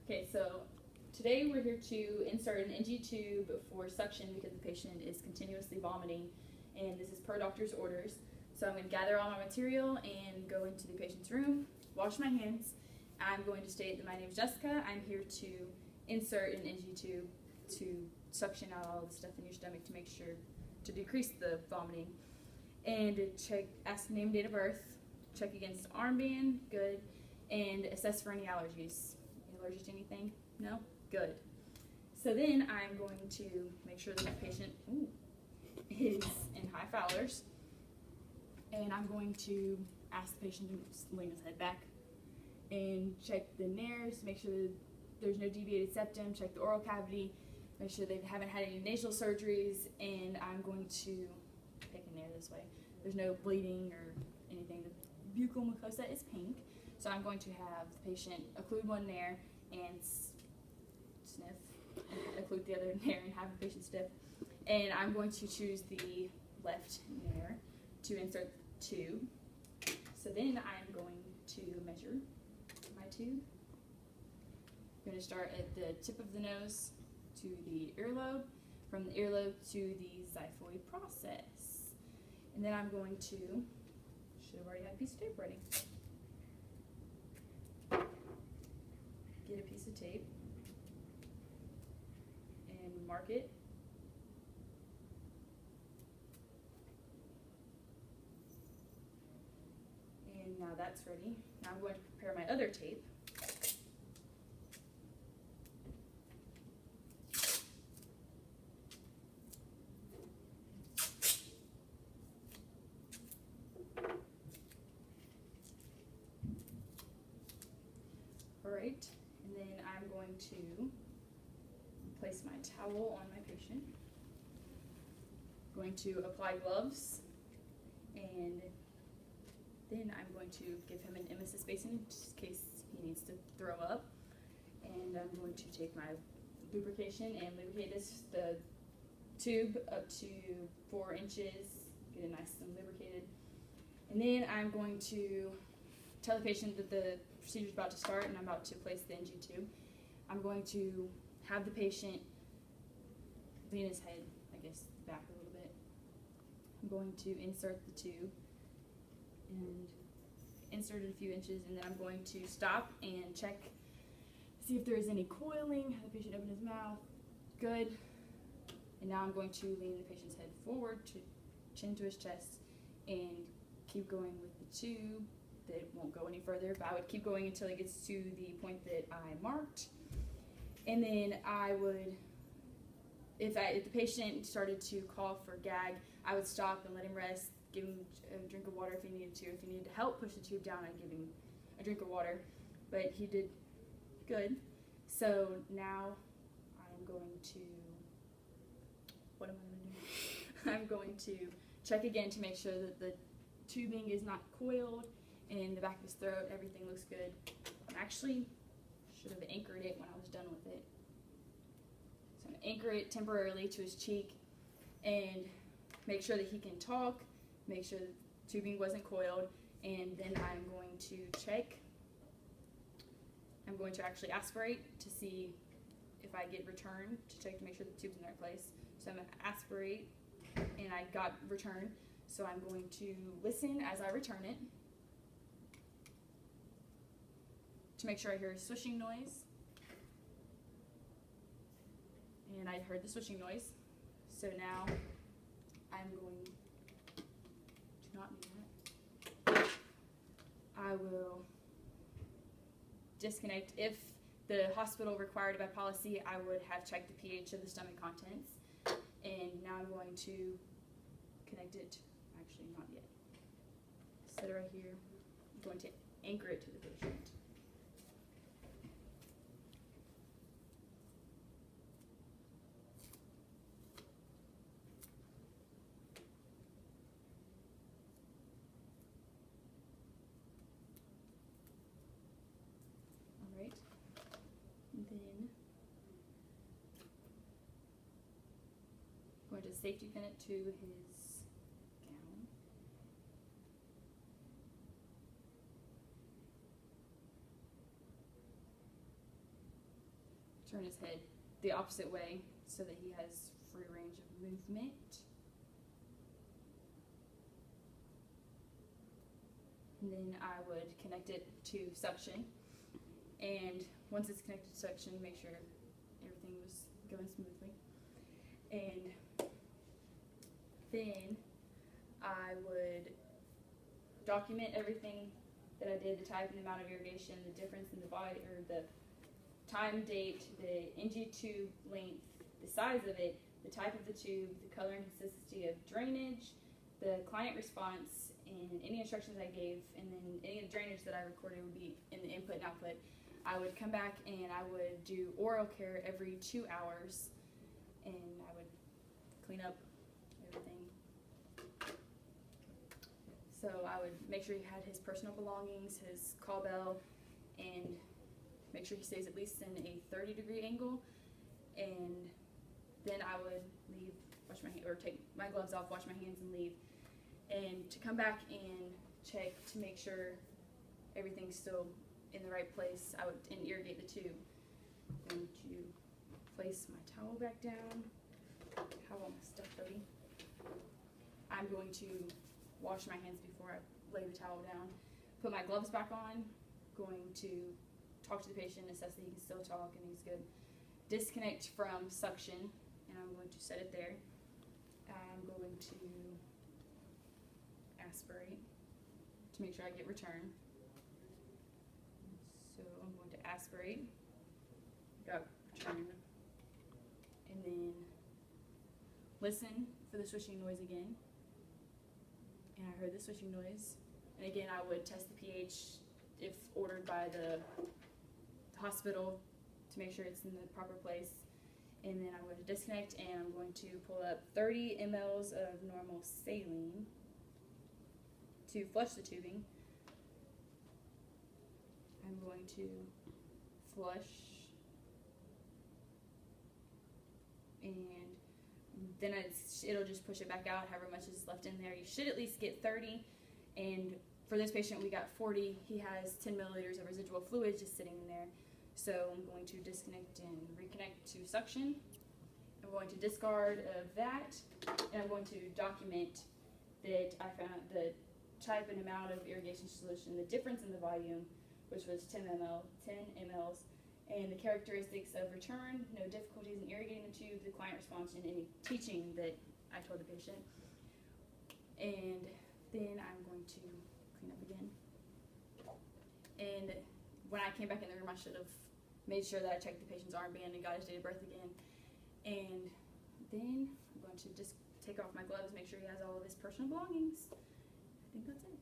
Okay, so today we're here to insert an NG tube for suction because the patient is continuously vomiting, and this is per doctor's orders. So I'm going to gather all my material and go into the patient's room, wash my hands. I'm going to state that my name is Jessica. I'm here to insert an NG tube to suction out all the stuff in your stomach to make sure to decrease the vomiting, and check, ask name, date of birth, check against armband, good, and assess for any allergies. Allergic to anything? No? Good. So then I'm going to make sure that the patient is in high Fowler's, and I'm going to ask the patient to lean his head back and check the nares, make sure that there's no deviated septum, check the oral cavity, make sure they haven't had any nasal surgeries, and I'm going to pick a nair this way. There's no bleeding or anything. The buccal mucosa is pink, so I'm going to have the patient occlude one nair and sniff, and occlude the other nair and have the patient sniff. And I'm going to choose the left nair to insert the tube. So then I'm going to measure my tube. I'm going to start at the tip of the nose to the earlobe, from the earlobe to the xiphoid process. And then I'm going to, should have already had a piece of tape ready. Get a piece of tape and mark it. And now that's ready. Now I'm going to prepare my other tape. Alright, and then I'm going to place my towel on my patient. I'm going to apply gloves, and then I'm going to give him an emesis basin in case he needs to throw up. And I'm going to take my lubrication and lubricate the tube up to 4 inches, get it nice and lubricated. And then I'm going to tell the patient that the procedure is about to start and I'm about to place the NG tube. I'm going to have the patient lean his head, I guess, back a little bit. I'm going to insert the tube and insert it a few inches, and then I'm going to stop and check, see if there is any coiling, have the patient open his mouth. Good. And now I'm going to lean the patient's head forward, to chin to his chest, and keep going with the tube. That won't go any further, but I would keep going until it gets to the point that I marked. And then I would, if the patient started to cough or gag, I would stop and let him rest, give him a drink of water if he needed to. If he needed to help push the tube down, I'd give him a drink of water. But he did good. So now I'm going to, what am I going to do? I'm going to check again to make sure that the tubing is not coiled. In the back of his throat, everything looks good. I actually should have anchored it when I was done with it. So I'm going to anchor it temporarily to his cheek and make sure that he can talk, make sure the tubing wasn't coiled, and then I'm going to check. I'm going to actually aspirate to see if I get return, to check to make sure the tube's in the right place. So I'm going to aspirate, and I got return. So I'm going to listen as I return it, to make sure I hear a swishing noise. And I heard the swishing noise. So now I'm going to not do that. I will disconnect. If the hospital required it by policy, I would have checked the pH of the stomach contents. And now I'm going to connect it. Actually, not yet. Set it right here. I'm going to anchor it to the patient. Alright. And then I'm going to safety pin it to his gown. turn his head the opposite way so that he has free range of movement. And then I would connect it to suction. And once it's connected to suction, make sure everything was going smoothly. And then I would document everything that I did, the type and the amount of irrigation, the difference in the body, or the time, date, the NG tube length, the size of it, the type of the tube, the color and consistency of drainage, the client response, and any instructions I gave, and then any of the drainage that I recorded would be in the input and output. I would come back and I would do oral care every 2 hours, and I would clean up everything. So I would make sure he had his personal belongings, his call bell, and make sure he stays at least in a 30-degree angle. And then I would leave, wash my hands, or take my gloves off, wash my hands, and leave. And to come back and check to make sure everything's still in the right place, I would irrigate the tube. I'm going to place my towel back down, have all my stuff ready. I'm going to wash my hands before I lay the towel down, put my gloves back on, going to talk to the patient, assess that he can still talk and he's good. Disconnect from suction, and I'm going to set it there. I'm going to aspirate to make sure I get return. So I'm going to aspirate, got return, and then listen for the swishing noise again. And I heard the swishing noise. And again, I would test the pH if ordered by the hospital to make sure it's in the proper place. And then I'm going to disconnect, and I'm going to pull up 30 mLs of normal saline to flush the tubing. I'm going to flush, and then it'll just push it back out, however much is left in there. You should at least get 30, and for this patient we got 40. He has 10 milliliters of residual fluid just sitting in there. So I'm going to disconnect and reconnect to suction. I'm going to discard of that, and I'm going to document that I found the type and amount of irrigation solution, the difference in the volume, which was 10 mLs, and the characteristics of return, no difficulties in irrigating the tube, the client response, and any teaching that I told the patient. And then I'm going to clean up again. And when I came back in the room, I should have made sure that I checked the patient's armband and got his date of birth again. And then I'm going to just take off my gloves, make sure he has all of his personal belongings. I think that's it.